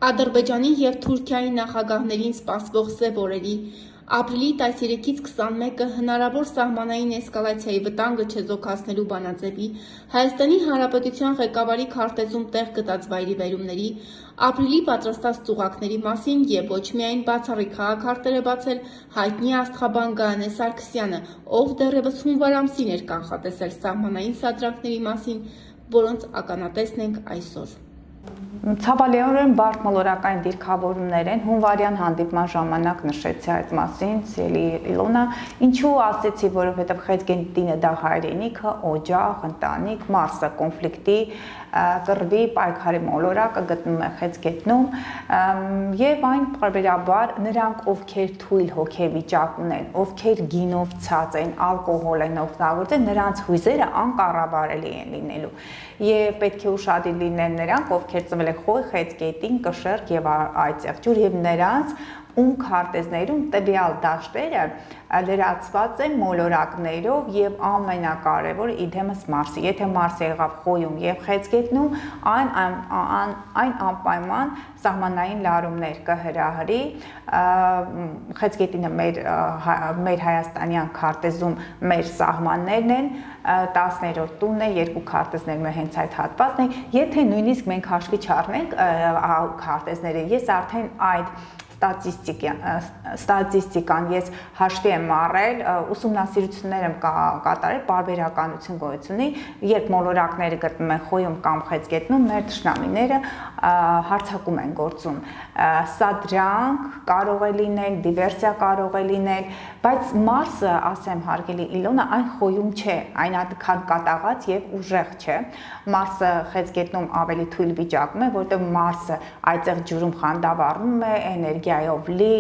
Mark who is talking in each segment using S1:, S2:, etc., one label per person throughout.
S1: Ադրբեջանի և Թուրքիայի նախագահներին սպասվող սև օրերի ապրիլի 13-ից 21-ը հնարավոր սահմանային էսկալացիայի վտանգը չեզոքացնելու բանաձևի, Հայաստանի Հանրապետության ղեկավարի քարտեզում տեղ գտած վայրիվերումների, ապրիլի պատրաստած ծուղակների մասին և ոչ միայն բացառիկ խաղաքարտեր է բացել հայտնի աստղաբան Գայանե Սարգսյանը, ով դեռևս հունվար ամսին էր կանխատեսել սահմանային սադրանքների մասին, որոնց ականատեսն ենք այսօր։
S2: Ցավալիորեն բարդ մոլորակային դիրքավորումներ են, հունվարյան հանդիպման ժամանակ նշեցի այդ մասին, սիրելի Իլոնա, ինչու ասեցի, որովհետև Խեցգետինը դա հայրենիքը, օջախ, ընտանիք, Մարսը կոնֆլիկտի, կռվի, պայքարի մոլորակը գտնում է Խեցգետնում եւ այն պարբերաբար նրանք, ովքեր թույլ հոգեվիճակ ունեն, ովքեր գինով ցած են, ալկոհոլ են օգտագործել, նրանց հույզերը անկառավարելի են լինելու եւ պետք է ուշադիր լինեն նրանք, ովքեր ծնվել են Խոյ, Խեցգետին, Կշեռք եւ Այծեղջուր եւ նրանց ում քարտեզներում տվյալ դաշտերը լրացված են մոլորակներով եւ ամենակարևորը իդեմս Մարսի։ Եթե Մարսը եղավ Խոյում եւ Խեցգետնում, այն անպայման սահմանային լարումներ կհրահրի։ Խեցգետինը մեր հայաստանյան քարտեզում մեր սահմաններն են, 10-րդ տունն է, երկու քարտեզներում է հենց այդ հատվածն է։ Եթե նույնիսկ մենք հաշվի չառնենք քարտեզները, ես արդեն այդ ստատիստիկան ես հաշվի եմ առել, ուսումնասիրություններ եմ կատարել, պարբերականություն գոյություն ունի, երբ մոլորակները գտնվում են Խոյում կամ Խեցգետնում, մեր թշնամիները հարձակում են գործում։ Սադրանք կարող է լինել, դիվերսիա կարող է լինել, բայց Մարսը, ասեմ հարգելի Իլոնա, այն Խոյում չէ, այն այդքան կատաղած եւ ուժեղ չէ։ Մարսը Խեցգետնում ավելի թույլ վիճակում է, որտեղ Մարսը Այծեղջուրում խանդավառնում է, էներգիայով լի,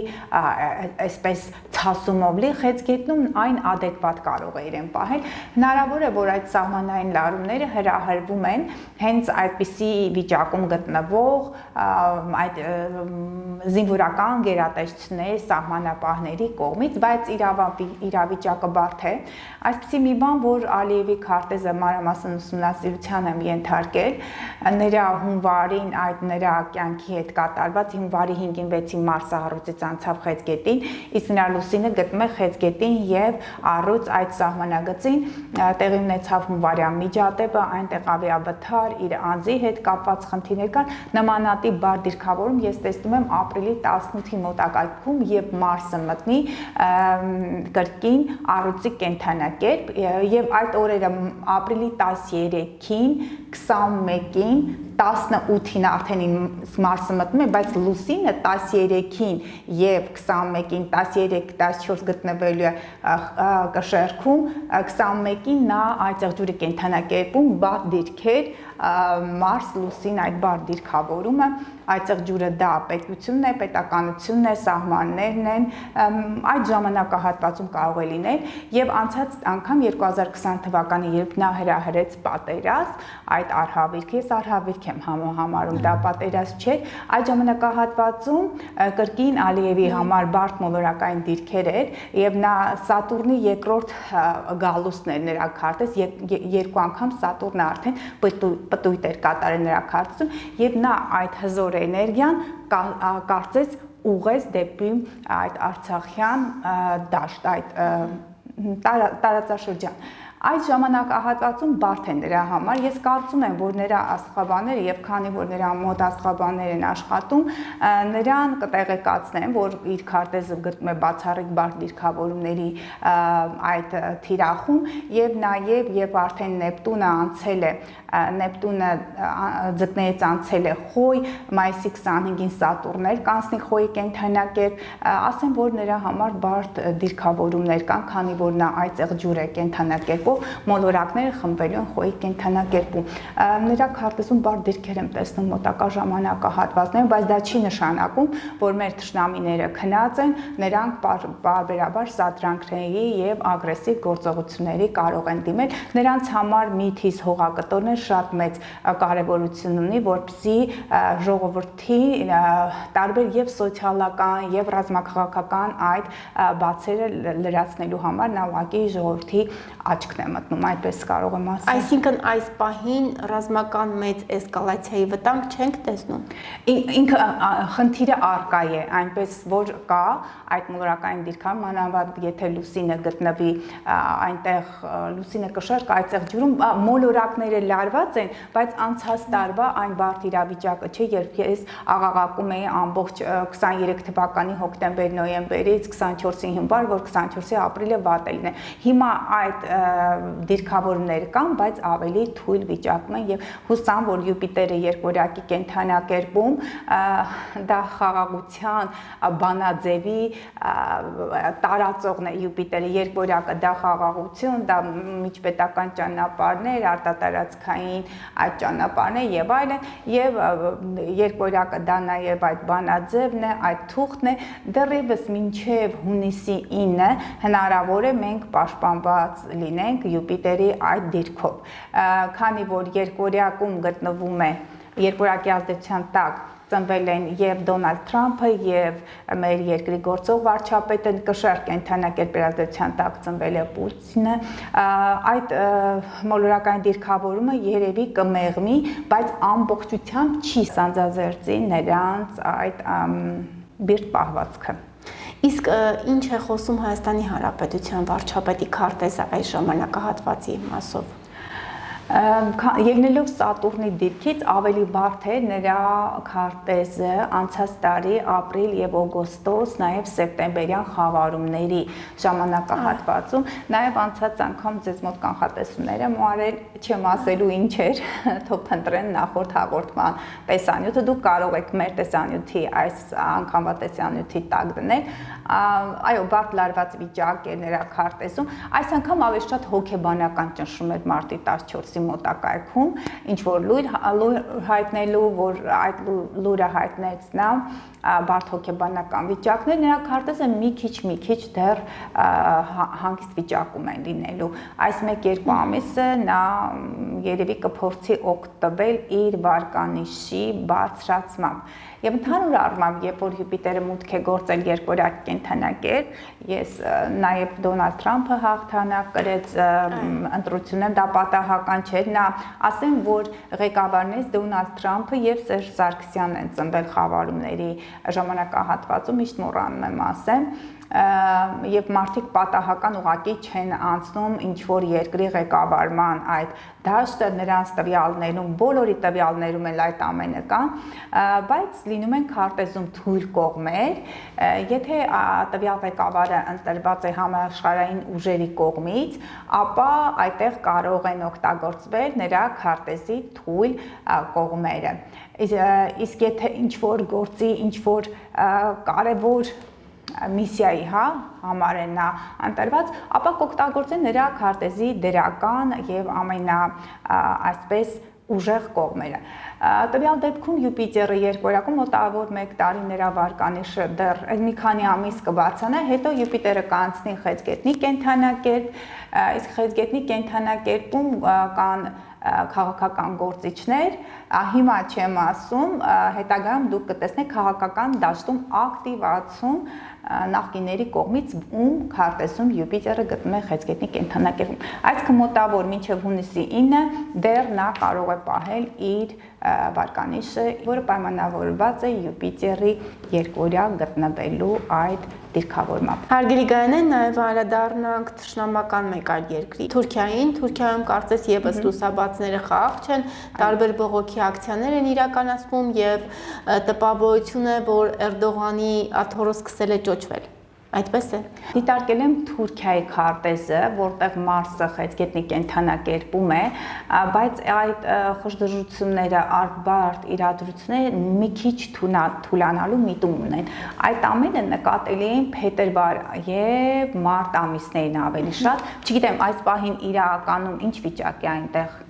S2: այսպես ցասումով լի, Խեցգետնում այն adekvat կարող է իրեն պահել։ Հնարավոր է, որ այդ սահմանային լարումները հրահրվում են հենց այդպիսի վիճակում գտնվող այդ զինվորական գերատեսչությունների, սահմանապահների կողմից, բայց իրավիճակը բարդ է։ Այսպիսի մի բան, որ Ալիևի քարտեզը մանրամասն ուսումնասիրության եմ ենթարկել, նրա հունվարին այդ նրա կյանքի հետ կատարված հունվարի 5-ին 6-ին Մարսը առյուծից անցավ Խեցգետին, իսկ նրա լուսինը գտնում է Խեցգետին եւ առյուծ այդ սահմանագծին տեղի ունեցավ հունվարյան միջադեպը, այնտեղ ավիաբթար իր անձի հետ կապված խնդիրներ կան, նմանատիպ բարդ դիրքավորում ես տեսնում եմ ապրիլի 18-ի մոտակայքում, երբ Մարսը մտնի կրկին առյուծի կենդանակերպ եւ այդ օրերը ապրիլի 13-ին, 21-ին, 18-ին արդեն Մարսը մտնում է, բայց լուսինը 13-ին եւ 21-ին, 13, 14 գտնվելու է Կշեռքում, 21-ին նա Այծեղջուրի կենդանակերպում բարդ դիրքեր, Մարս լուսին այդ բարդ դիրքավորումը, Այծեղջուրը դա պետությունն է, պետականությունն է, սահմաններն են, այդ ժամանակահատվածում կարող է լինել եւ անցած անգամ 2020 թվականին, երբ նա հրահրեց պատերազմ, այդ արհավիրք, ես արհավիրք եմ համարում, դա պատերազմ չէր, այդ ժամանակահատվածում կրկին Ալիևի համար բարդ մոլորակային դիրքեր էր եւ նա Սատուրնի երկրորդ գալուստն էր նրա քարտեզ, երկու անգամ Սատուրնը արդեն պտույտ էր կատարել նրա քարտեզում եւ նա այդ հզոր էներգիան կարծես ուղղեց դեպի այդ արցախյան դաշտ, այդ տարածաշրջան։ Այդ ժամանակահատվածում բարդ է նրա համար, ես կարծում եմ, որ նրա աստղաբանները եւ քանի որ նրա մոտ աստղաբաններ են աշխատում, նրան կտեղեկացնեն, որ իր քարտեզը գտնում է բացառիկ բարդ դիրքավորումների այդ թիրախում եւ նաեւ երբ արդեն Նեպտունը անցել է, Նեպտունը ձկներից անցել է Խոյ, մայիսի 25-ին Սատուրնն էր կանցնի Խոյի կենդանակերպ, ասեմ, որ նրա համար բարդ դիրքավորումներ կան, քանի որ նա Այծեղջուր է կենդանակերպով, մոլորակները խմբելու են Խոյի կենդանակերպում։ Նրա քարտեզում բարդ դիրքեր եմ տեսնում մոտակա ժամանակահատվածներում, բայց դա չի նշանակում, որ մեր թշնամիները քնած են, նրանք պարբերաբար սադրանքների եւ ագրեսիվ գործողությունների կարող են դիմել։ Նրանց համար միթիս հողակտորներ շատ մեծ կարևորություն ունի, որպեսզի ժողովրդի տարբեր եւ սոցիալական եւ ռազմաքաղաքական այդ բացերը լրացնելու համար նա ուղղակի ժողովրդի աչքն է մտնում, այդպես կարող եմ ասել։
S1: Այսինքն այս պահին ռազմական մեծ էսկալացիայի վտանգ չենք տեսնում։
S2: Ինքը խնդիրը արկա է, այնպես որ կա այդ մոլորակային դիրքան, մանավանդ եթե լուսինը գտնվի այնտեղ, լուսինը կշարք այդտեղ ջուրում մոլորակները լարված են, բայց անցած տարվա այն բարդ իրավիճակը չէ, երբ ես աղաղակում էի ամբողջ 23 թվականի հոկտեմբեր-նոյեմբերից 24-ի հունվար, որ 24-ի ապրիլը վատ է լինել։ Հիմա այդ դիրքավորներ կան, բայց ավելի թույլ վիճակում են եւ հուսամ, որ Յուպիտերը երկորյակի կենթանակերպում դա խաղաղության բանաձևի տարածողն է Յուպիտերը, երկորյակը դա խաղաղություն, դա միջպետական ճանապարհներ, արտատարածքային այդ ճանապարհներ եւ այլն, եւ երկորյակը դա նաեւ այդ բանաձևն է, այդ թուղթն է, դեռևս մինչեւ հունիսի 9-ը հնարավոր է մենք պաշտպանված լինենք Յուպիտերի այդ դիրքով, քանի որ երկորյակում գտնվում է երկորյակի ազդեցության տակ ծնվել են եւ Դոնալդ Թրամփը եւ մեր երկրի գործող վարչապետը, կշարք կենթանակերպի ազդեցության տակ ծնվել է Պուտինը, այդ մոլորակային դիրքավորումը երևի կմեղմի, բայց ամբողջությամբ չի սանձազերծի նրանց այդ բիրտ պահվածքը։
S1: Իսկ ինչ է խոսում Հայաստանի Հանրապետության վարչապետի քարտեզը այս ժամանակահատվածի մասով։
S2: Ելնելով Սատուրնի դիրքից ավելի բարդ է նրա քարտեզը անցած տարի ապրիլ եւ օգոստոս, նաեւ սեպտեմբերյան խավարումների ժամանակահատվածում, նաեւ անցած անգամ ձեզ մոտ կանխատեսումներ եմ արել, չեմ ասելու ինչեր, թող փնտրեն նախորդ հաղորդման տեսանյութը, դուք կարող եք մեր տեսանյութի այս անգամվա տեսանյութի տակ դնել, այո, բարդ լարված վիճակ է նրա քարտեզում, այս անգամ ավելի շատ հոգեբանական ճնշում էր մարտի 14-ի մոտակայքում, ինչ որ լույր հայտնելու, որ այդ լույրը հայտնեց նա, բարդ հոգեբանական վիճակներ, նրա քարտեզը մի քիչ դեռ հանգիստ վիճակում են լինելու։ Այս 1-2 ամիսը նա երևի կփորձի օգտվել իր վարկանիշի բարձրացմամբ։ Եվ ընդհանուր առմամբ, երբ որ Յուպիտերը մուտք է գործել երկորյակ կենթանակերպ, ես նաև Դոնալդ Թրամփը հաղթանակ կրեց ընտրությունները, դա պատահական չէր, նա ասեմ, որ ղեկավարներից Դոնալդ Թրամփը եւ Սերժ Սարգսյանն են ծնվել խավարումների ժամանակահատվածում, միշտ մոռանում եմ ասեմ, եւ մարդիկ պատահական ուղակի չեն անցնում ինչ որ երկրի ղեկավարման այդ դաշտը, նրանց տվյալներում, բոլորի տվյալներում էլ այդ ամենը կան, բայց լինում են քարտեզում թույլ կողմեր, եթե տվյալ ղեկավարը ընտրված է համաշխարհային ուժերի կողմից, ապա այդտեղ կարող են օգտագործվել նրա քարտեզի թույլ կողմերը։ Իսկ եթե ինչ որ գործի, ինչ որ կարևոր միսիայի համար է նա ընտրված, ապա կօգտագործեն նրա քարտեզի դրական եւ այսպես ուժեղ կողմերը։ Տվյալ դեպքում Յուպիտերը երկորյակում մոտավոր 1 տարի նրա վարկանիշը դեռ մի քանի ամիս կբարձրանա, հետո Յուպիտերը կանցնի խեցգետնի կենթանակերպ, իսկ խեցգետնի կենթանակերպում կան քաղաքական գործիչներ, հիմա չեմ ասում, հետագայում դուք կտեսնեք քաղաքական դաշտում ակտիվացում նախկինների կողմից, ում քարտեզում Յուպիտերը գտնում է խեցգետնի կենթանակերպում։ Այսինքն մոտավոր մինչև հունիսի 9-ը դեռ նա կարող է պահել իր վարկանիշը, որը պայմանավորված է Յուպիտերի երկորյակ գտնվելու այդ դիրքավորմամբ։
S1: Հարգելի գայանեն, նաև անդրադառնանք թշնամական մեկ այլ երկրի Թուրքիային։ Թուրքիայում կարծես եւս լուսաբացները խաղաղ չեն, տարբեր բողոքի ակցիաներ են իրականացվում եւ տպավորություն է, որ Էրդողանի աթոռը սկսել է ճոճվել։ Այդպես է։
S2: Դիտարկել եմ Թուրքիայի քարտեզը, որտեղ Մարսը խեցգետնի կենթանակերպում է, բայց այդ խժդժությունները, բարդ իրադրությունները մի քիչ թուլանալու միտում ունեն։ Այդ ամենը նկատելի են փետրվար եւ մարտ ամիսներին ավելի շատ։ Չգիտեմ, այս պահին իրականում ինչ վիճակ է այնտեղ։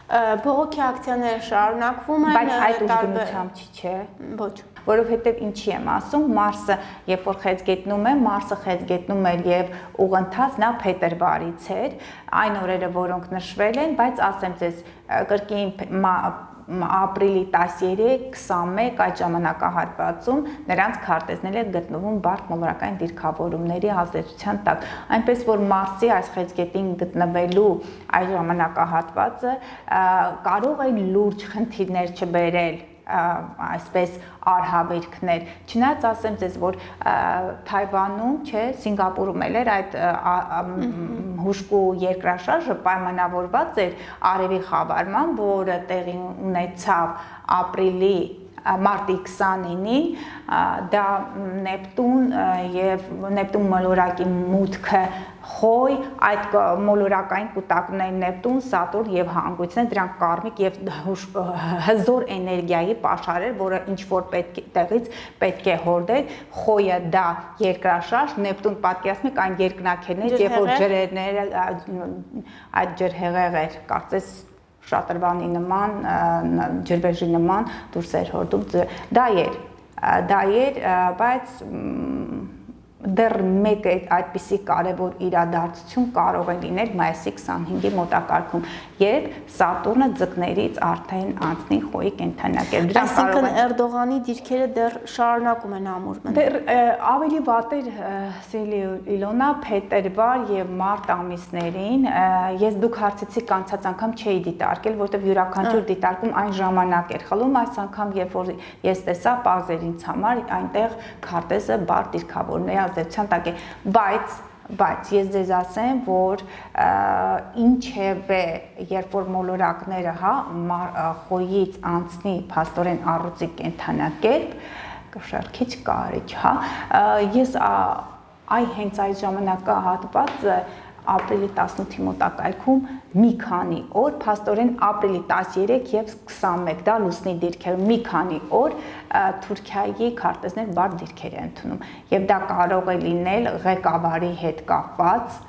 S1: Բողոքի ակցիաները շարունակվում են,
S2: բայց այդ ուժգնությամբ չի, չէ։
S1: Ոչ։
S2: Որովհետև ինչի եմ ասում, Մարսը, երբ որ խեցգետնում է, Մարսը խեցգետնում էր եւ ուղընթաց նա փետրվարից էր, այն օրերը, որոնք նշվել են, բայց ասեմ ձեզ, կրկին ապրիլի 13-21 այդ ժամանակահատվածում նրանց քարտեզները գտնվում բարդ մոլորակային դիրքավորումների ազդեցության տակ, այնպես որ Մարսի այս խեցգետին գտնվելու այդ ժամանակահատվածը կարող է լուրջ խնդիրներ չբերել այսպես արհավերքներ, չնայած ասեմ ձեզ, որ Թայվանում, չէ, Սինգապուրում էլ էր այդ հուժկու երկրաշարժը պայմանավորված էր արևի խավարման, որը տեղի ունեցավ ապրիլի մարտի 29-ին, դա Նեպտուն եւ Նեպտուն մոլորակի մուտքը Խոյ, այդ մոլորակային կուտակումների Նեպտուն, Սատուրն եւ հանգույցն դրանք կարմիկ եւ հզոր էներգիայի պաշար էր, որը ինչ որ տեղից պետք է հորդեր, Խոյը դա երկրաշարժ, Նեպտուն պատկերացնում եք այն երկնաքերներ, երբ որ ջրերները այդ ջրհեղեղ էր, կարծես շատրվանի նման, ջրվեժի նման դուրս էր հորդում, դա էր, բայց դեռ մեկ այդպիսի կարևոր իրադարձություն կարող է լինել մայիսի 25-ի մոտակարգում, երբ Սատուրնը ձկներից արդեն անցնի Խոյի կենդանակերպ։
S1: Այսինքն Էրդողանի դիրքերը դեռ շարունակում են ամուր մնալ։
S2: Դեռ ավելի վատ էր Սիլի Իլոնա փետրվար եւ մարտ ամիսներին, ես դուք հարցեցիք անցած անգամ չէի դիտարկել, որտեղ յուրաքանչյուր դիտարկում այն ժամանակ էր խլում, այս անգամ երբ որ ես տեսա պազեր ինձ համար, այնտեղ քարտեզը բարդ դիրքավորումների ազդեցության տակ է, բայց ես ձեզ ասեմ, որ ինչևէ, երբ որ մոլորակները, Խոյից անցնի փաստորեն առուծի կենդանակերպ, կշարքիչ կարիճ, ես հենց այդ ժամանակահատվածը ապրիլի 18-ի մոտակայքում մի քանի օր, փաստորեն ապրիլի 13 եւ 21, դա լուսնի դիրքեր, մի քանի օր Թուրքիայի քարտեզներ բարդ դիրքեր են ընդունում եւ դա կարող է լինել ղեկավարի հետ կապված,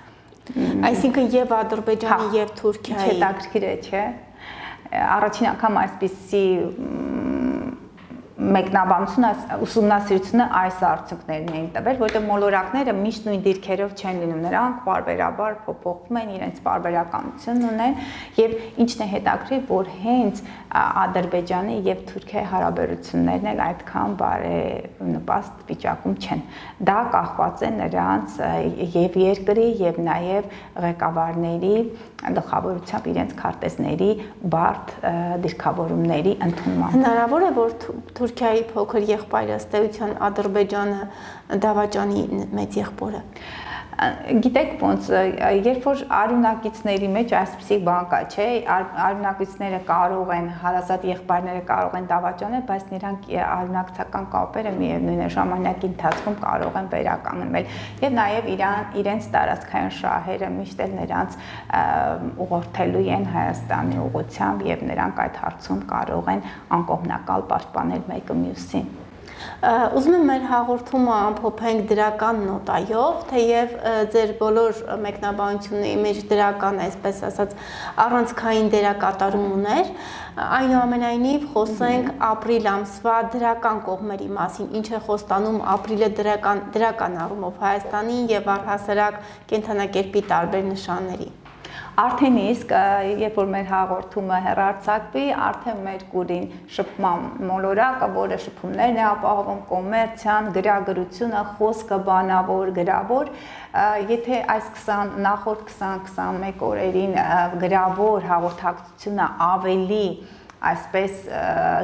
S1: այսինքն եւ Ադրբեջանի եւ Թուրքիայի
S2: հետաքրքիր է, չէ, առաջին անգամ այսպիսի մեկնաբանությունը, ուսումնասիրությունը այս արդյունքներն էին տվել, որտեղ մոլորակները միշտ նույն դիրքերով չեն լինում, նրանք պարբերաբար փոփոխվում են, իրենց պարբերականություն ունեն եւ ինչն է հետաքրքիր, որ հենց Ադրբեջանի եւ Թուրքիայի հարաբերություններն էլ այդքան բարենպաստ վիճակում չեն։ Դա կախված է նրանց եւ երկրի եւ նաեւ ղեկավարների գլխավորությամբ իրենց քարտեզների բարդ դիրքավորումների ընդունման։
S1: Հնարավոր է, որ Թուրքիայի փոքր եղբայրը ըստ էության Ադրբեջանը դավաճանի մեծ եղբորը։
S2: Գիտեք ոնց, երբ որ արյունակիցների մեջ այսպիսի բան կա, չէ, արյունակիցները կարող են, հարազատ եղբայրները կարող են դավաճանել, բայց նրանք արյունակցական կապերը միևնույն է ժամանակի ընթացքում կարող են վերականգնվել եւ նաեւ իրենց տարածքային շահերը միշտ էլ նրանց ուղղորդելու են Հայաստանի ուղղությամբ եւ նրանք այդ հարցում կարող են անկողմնակալ պաշտպանել մեկը մյուսին։
S1: Ուզում եմ մեր հաղորդումը ամփոփենք դրական նոտայով, թեև ձեր բոլոր մեկնաբանությունների մեջ դրական, այսպես ասած, առանցքային դերակատարում ուներ, այնուամենայնիվ խոսենք ապրիլ ամսվա դրական կողմերի մասին, ինչ է խոստանում ապրիլը դրական առումով Հայաստանին եւ առհասարակ կենդանակերպի տարբեր նշանների։
S2: Արդեն իսկ, երբ որ մեր հաղորդումը հեռարձակվի, արդեն Մերկուրին շփման մոլորակը, որը շփումներն է ապահովում, կոմերցիան, գրագրությունը, խոսքը, բանավոր, գրավոր, եթե այս նախորդ 20-21 օրերին գրավոր հաղորդակցությունը ավելի այսպես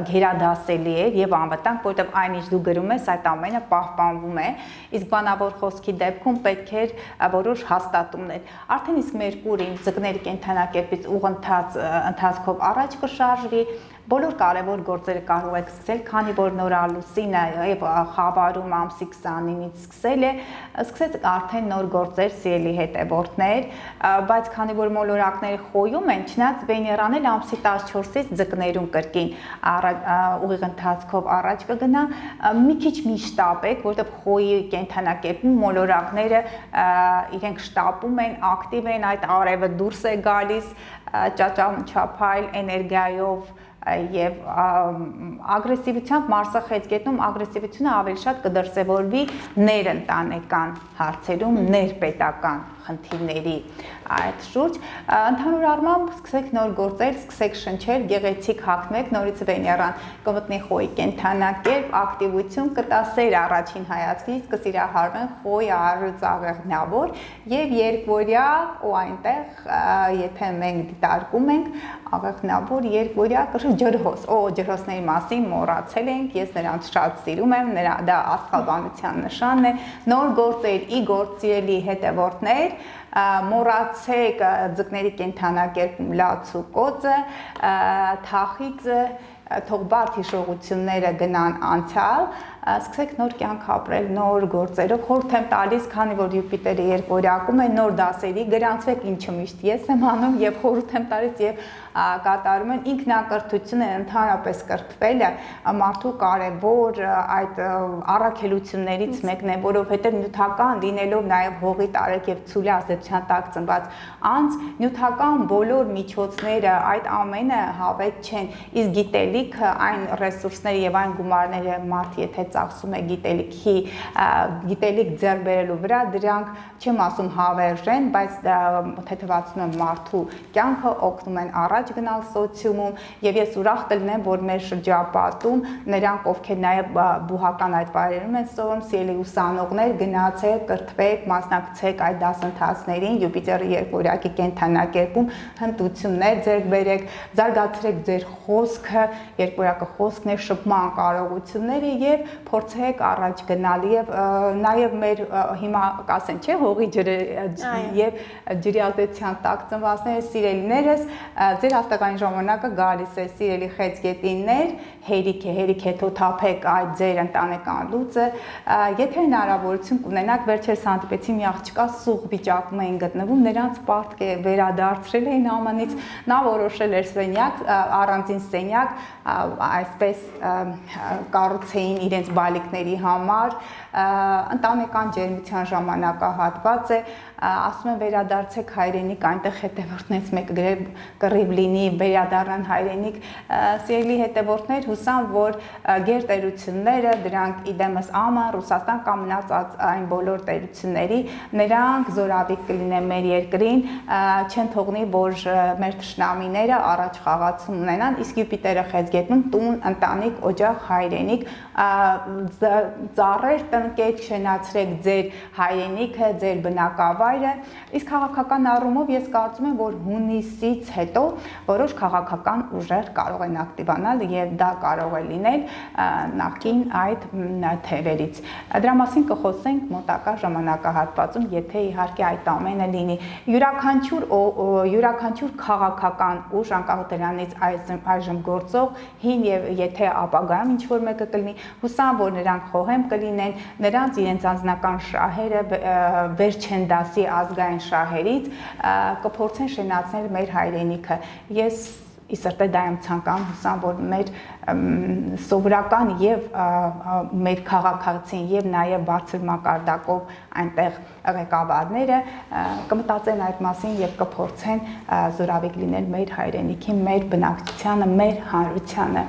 S2: գերադասելի է եւ անվտանգ, որովհետեւ այնինչ դու գրում ես, այդ ամենը պահպանվում է, իսկ բանավոր խոսքի դեպքում պետք է որոշ հաստատումներ։ Արդեն իսկ Մերկուրին ձկների կենդանակերպից ուղղընթաց ընթացքով առաջ կշարժվի, բոլոր կարևոր գործերը կարող եք սկսել, քանի որ նորալուսինը եւ խավարում ամսի 29-ից սկսեց արդեն նոր գործեր սիրելի հետևորդներ, բայց քանի որ մոլորակները խոյում են, չնայած Վեներան էլ ամսի 14-ից ձկներում կրկին ուղիղ ընթացքով առաջ կգնա, մի քիչ մի շտապեք, որտեղ խոյի կենդանակերպում մոլորակները իրենք շտապում են, ակտիվ են, այդ արևը դուրս է գալիս ճաճանչափայլ էներգիայով եւ ագրեսիվությամբ Մարսը խեցգետնում ագրեսիվությունը ավելի շատ կդրսևորվի ներընտանեկան հարցերում, ներպետական խնդիրների այդ շուրջ ընդհանուր առմամբ սկսեք նոր գործել, սկսեք շնչել, գեղեցիկ հագնեք, նորից Վեներան կմտնի խոյի կենթանակերպ, ակտիվություն կտասեր առաջին հայացքից, կսիրահարվեն խոյ առյուծաղեղնավոր եւ երկվորյա ու այնտեղ եթե մենք դիտարկում ենք աղեղնավոր երկվորյա ջրհոս, ջրհոսների մասին մոռացել ենք, ես նրանց շատ սիրում եմ, դա աստղաբանության նշանն է, նոր գործեր, գործիելի հետևորդներ, մոռացեք ձկների կենթանակերպում լաց ու կոծը, թախիծը, թող բարդ հիշողությունները գնան անցյալ, սկսեք նոր կյանք ապրել, նոր գործերով, խորհուրդ եմ տալիս, քանի որ Յուպիտերը երկվորյակում է, նոր դասերի գրանցվեք, ինչը միշտ ես եմ անում եւ խորհուրդ եմ տալիս եւ կատարում են ինքնակրթությունը, ընդհանրապես կրթվելը մարդու կարևոր այդ առաքելություններից մեկն է, որովհետեւ նյութական լինելով նաեւ հողի տարեք եւ ցուլի ազդեցության տակ ծնված անձ, նյութական բոլոր միջոցները այդ ամենը հավետ չեն, իսկ գիտելիքը այն ռեսուրսները եւ այն գումարները մարդ եթե ծախսում է գիտելիք ձեռք բերելու վրա, դրանք չեմ ասում հավերժ են, բայց թեթևացնում են մարդու կյանքը, օգնում են առաջ գնալ սոցիումում եւ ես ուրախ կլինեմ, որ մեր շրջապատում նրանք, ովքեր նաեւ բուհական այդ վայրերում են սովորում, սիրելի ուսանողներ, գնացեք, կրթվեք, մասնակցեք այդ դասընթացներին, Յուպիտերը երկվորյակի կենթանակերպում հմտություններ ձեռք բերեք, զարգացրեք ձեր խոսքը, երկվորյակը խոսքն է, շփման կարողությունները եւ փորձեք առաջ գնալ եւ նաեւ մեր հիմա կասեն չէ հողի ջրը եւ ջրի ազդեցության տակ ծնվածները սիրելիներս ձեր հաստատային ժամանակը գալիս է սիրելի խեցգետիններ հերիք հետո թափեք այդ ձեր ընտանեկան լուծը եթե հնարավորություն կունենաք վերջերս հանդիպեցի մի աղջկա սուղ վիճակում էին գտնվում նրանց պարտք է վերադարձրել էին ամանից նա որոշել էր սենյակ առանձին սենյակ այսպես կառուցեին իրենց բալիկների համար ընտանեկան ջերմության ժամանակահատված է ասում են վերադարձեք հայրենիք այնտեղ հետևորդներից մեկը գրել կռիվ լինի վերադառնան հայրենիք սիրելի հետևորդներ հուսամ որ գերտերությունները դրանք իդեմս ԱՄ Ռուսաստան կամ մնացած այն բոլոր տերությունների նրանք զորավիք կլինեն մեր երկրին չեն թողնի որ մեր թշնամիները առաջ խաղացում ունենան իսկ Յուպիտերը խեցգետնում տուն ընտանիք օջախ հայրենիք ծառեր տնկեք շենացրեք ձեր հայրենիքը ձեր բնակավայրը իսկ քաղաքական առումով ես կարծում եմ որ հունիսից հետո որոշ քաղաքական ուժեր կարող են ակտիվանալ եւ դա կարող է լինել նախքին այդ թևերից դրա մասին կխոսենք մոտակա ժամանակահատվածում եթե իհարկե այդ ամենը լինի յուրաքանչյուր քաղաքական ուժ անկախ դրանից այժմ գործող հին եւ եթե ապագայում ինչ որ մեկը կլինի հուսամ որ նրանք խոհեմ կլինեն նրանց իրենց անձնական շահերը վերջին դասի ազգային շահերից կփորձեն շենացնել մեր հայրենիքը ես իսրտե դա եմ ցանկանում հուսամ որ մեր սովորական եւ մեր քաղաքացին եւ նաեւ բարձր մակարդակով այնտեղ ղեկավարները կմտածեն այդ մասին եւ կփորձեն զորավիք լինել մեր հայրենիքի, մեր բնակչությանը, մեր հանրությանը։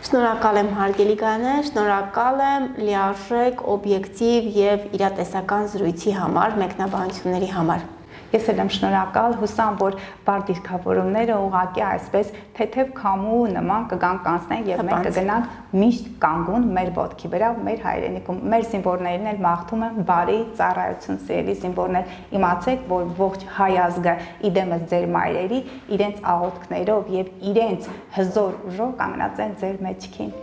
S1: Շնորհակալ եմ հարգելի Գայանե, շնորհակալ եմ լիարժեք, օբյեկտիվ եւ իրատեսական զրույցի համար, մեկնաբանությունների համար։
S2: Ես էլ եմ շնորհակալ, հուսամ, որ բարդ դիրքավորումները ուղղակի այսպես թեթև քամու նման կգան կանցնեն եւ մենք կգնանք միշտ կանգուն մեր ոտքի վրա, մեր հայրենիքում, մեր զինվորներին էլ մաղթում եմ բարի ծառայություն սիրելի զինվորներ, իմացեք, որ ողջ հայ ազգը իդեմս ձեր մայրերի իրենց աղոթքներով եւ իրենց հզոր ուժով կանգնած են ձեր մեջքին։